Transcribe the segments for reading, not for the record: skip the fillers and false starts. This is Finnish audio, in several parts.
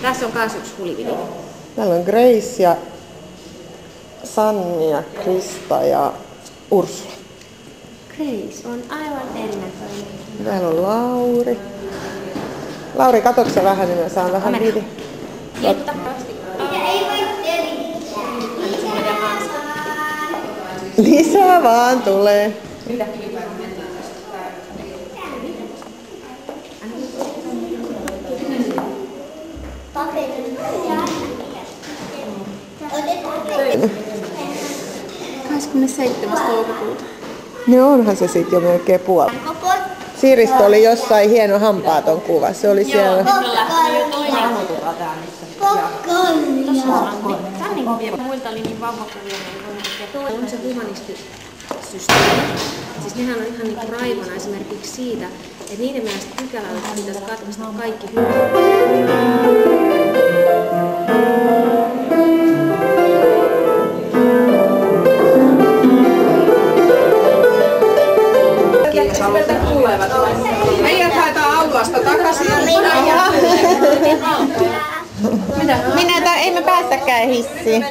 Tässä on myös yksi hulivili. Täällä on Grace ja Sanni ja Krista ja Ursula. Grace on aivan erinäköinen. Täällä on Lauri. Lauri, katsotko sä vähän, niin mä saan vähän video. Lisää vaan tulee. Mitä? toukokuuta. No onhan se sitten jo melkein puoli. Siristä oli jossain hieno hampaaton kuva. Se oli siellä. Sannin kuvia. Muilta oli niin vahva kuvia, niin on se humanistisysteemi. Siis nehän on ihan niin raivona esimerkiksi siitä, että niiden mielestä pykälällä pitäisi katkaista kaikki Meidät haetaan aulasta takaisin. Ei me päästäkään hissiin.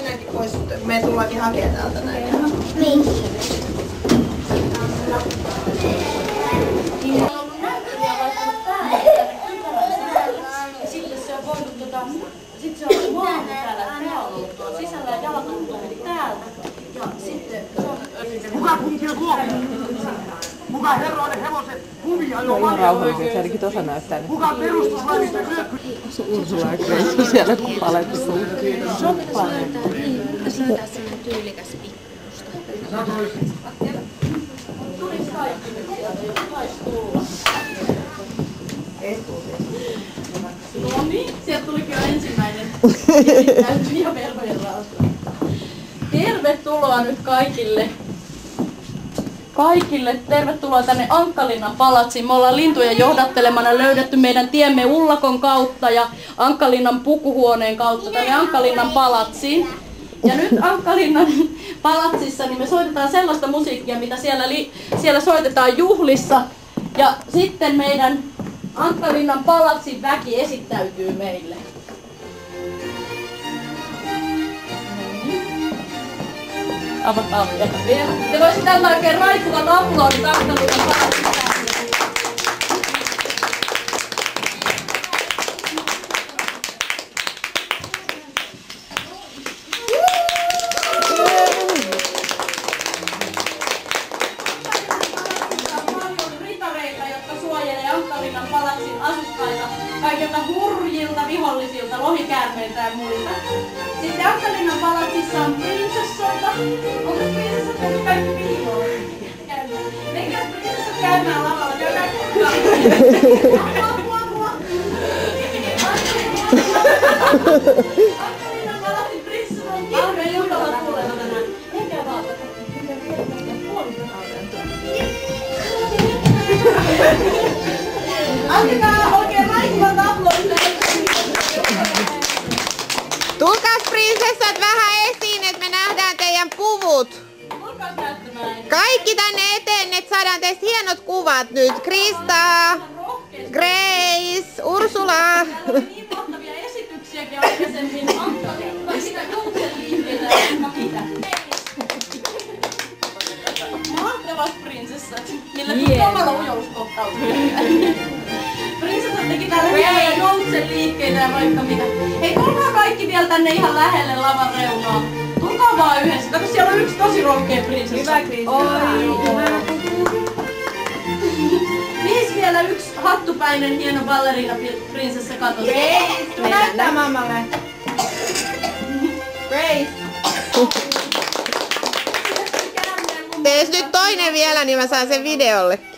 Me tullaankin hakemaan täältä näin. Niin. Sitten se on voinut sitten se on maannut täällä, että tää on ollut tuolla sisällä ja jalat on tullut täältä. Ja sitten se on... Kuka kunkii Suomi? Kuka herroille hevoset kuvia jo ihan rauhallisesti, ainakin tuossa näyttää. Kuka perustuslaillista Se Ursula ja Grace siellä kupaletti sun soppainen. Tässä löytää sellainen tyylikäs pikkusta. Tulis kaikki nyt sieltä, jos taisi tulla. No niin, sieltä tulikin jo ensimmäinen. Täytyy ja velvojen rausta. Tervetuloa nyt kaikille. Tervetuloa tänne Ankkalinnan palatsiin. Me ollaan lintujen johdattelemana löydetty meidän tiemme Ullakon kautta ja Ankkalinnan pukuhuoneen kautta tänne Ankkalinnan palatsiin. Ja nyt Ankkalinnan palatsissa niin me soitetaan sellaista musiikkia, mitä siellä soitetaan juhlissa. Ja sitten meidän Ankkalinnan palatsin väki esittäytyy meille. Avataan vielä. Te voisitte antaa oikein raikuvat aplodit Ankkalinnan palatsissa. Kaikilta hurjilta vihollisilta, lohikäärmeiltä ja muilta. Sitten Ankkalinnan palatsissa on prinsessoita. Onko prinsessat käynyt kaikki piiloon? Menkääs prinsessat käymään lavalla, käydään kukaan. Ankkalinnan palatsin prinsessat on hirveän juhlalla kuulella tänään. Menkää vaan. Antakaa oikein raikuvat aplodit. Tulkaas prinsessat vähän esiin, että me nähdään teidän puvut. Tulkaas näyttämään. Kaikki tänne eteen, että saadaan teistä hienot kuvat nyt. Krista, Grace, Ursula. Niin mahtavia esityksiäkin aikaisemmin Ankkalinnan. Sitä joutsenliikkeitä ja mitä. Mahtavat prinsessat, millä tuli omalla ujouskohtauksella. Prinsessat teki täällä hienoja joutsenliikkeitä ja vaikka mitä. Hei, tulkaa kaikki vielä tänne ihan lähelle lavan reunaa. Tulkaa vaan yhdessä. Kato, siellä on yksi tosi rohkea prinsessa. Hyvä prinsessa. Mihin vielä yksi hattupäinen hieno ballerina prinsessa katosi? Grace, näyttää mammalle. Grace. Tees nyt toinen vielä, niin mä saan sen videollekin.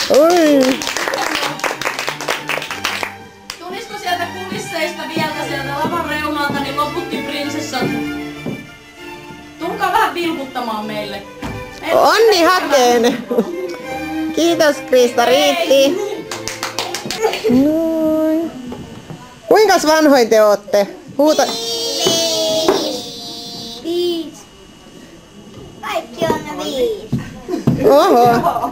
Oi! Tulisiko sieltä kulisseista vielä sieltä lavan reunalta, niin loputkin prinsessat? Tulkaa vähän vilkuttamaan meille. Onni hakeen! Kiitos Krista, riitti. Noin. Kuinkas vanhoin te ootte? Huuta. 5. Kaikki on 5. Oho.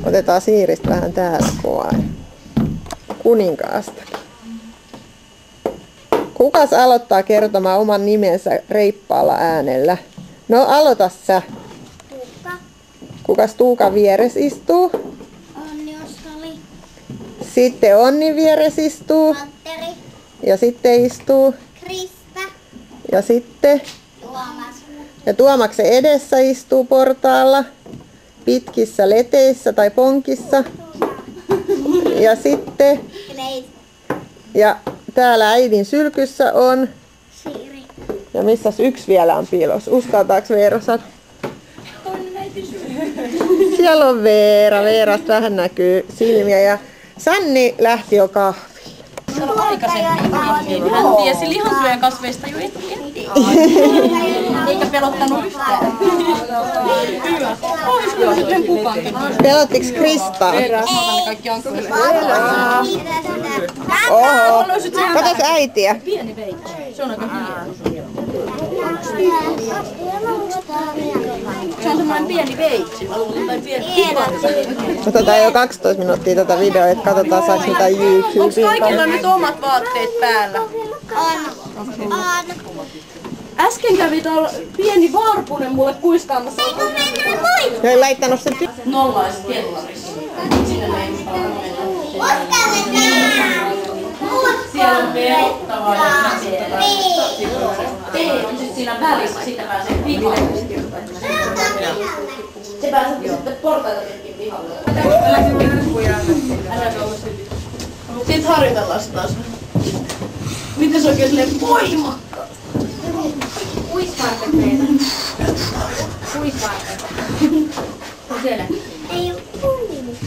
Otetaan Siiristä vähän täällä kuvaa. Kuninkaastakin. Kukas aloittaa kertomaan oman nimensä reippaalla äänellä? No aloita sä. Tuukka, Kukas Tuukan vieressä istuu? Onni Oskali, Sitten Onnin vieressä istuu. Valtteri, Ja sitten istuu. Krista, Ja sitten. Tuomas, Ja Tuomaksen edessä istuu portaalla. Pitkissä leteissä tai ponkissa. Ja sitten. Grace, Ja täällä äidin sylkyssä on. Siiri, Ja missäs yksi vielä on piilossa? Uskaltaako Veera sanoa? Siellä on Veera. Veerasta vähän näkyy silmiä. Ja Sanni lähti jo kahville. Se on aikaisemmin. Hän tiesi lihansyöjän kasveista jo etukäteen. Eikä pelottanut yhtään. Hyvä. Olisiko sitten kupankin? Pelottiks Kristaa? Kaikki ankkurit. Oho. Katos äitiä. Pieni veitsi. Se on aika hieno. Se on semmoinen pieni veitsi. Mä luulen, tai pieni kupanki. Otetaan jo 12 minuuttia tätä videoa, että katsotaan saaks mitä Onko YouTubeen. kaikilla nyt omat vaatteet päällä? on. Äsken kävi tuolla pieni varpunen mulle kuiskaamassa. Ja ei laittanut sen Nollais kellarissa. Sinne me ei uskalla mennä. Siellä on pelottavaa ja T on sit siinä välissä, siitä pääsee pihalle. Se pääsee sitten portaita pitkin pihalle. Sitten harjoitellaan sitä taas. Miten se oikein silleen voimakkaasti? Kuisvartet meitä. Kuisvartet. On siellä. Ei oo kunnimista.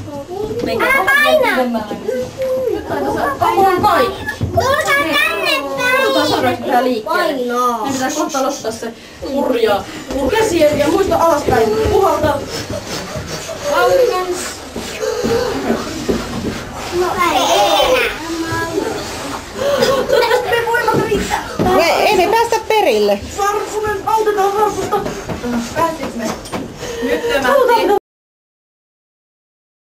Pahoin kaikki. Tulkaa tänne päin. Otetaan saroista vähän liikkeelle. Meidän pitää kohta nostaa se hurjaa. Käsiä ja muista alaspäin. Puhaltaa. Toivottavasti me voimat riittää. Ei me päästä perille. Varpunen, autetaan varpusta. Päästiinkö me? Nyt tömähti.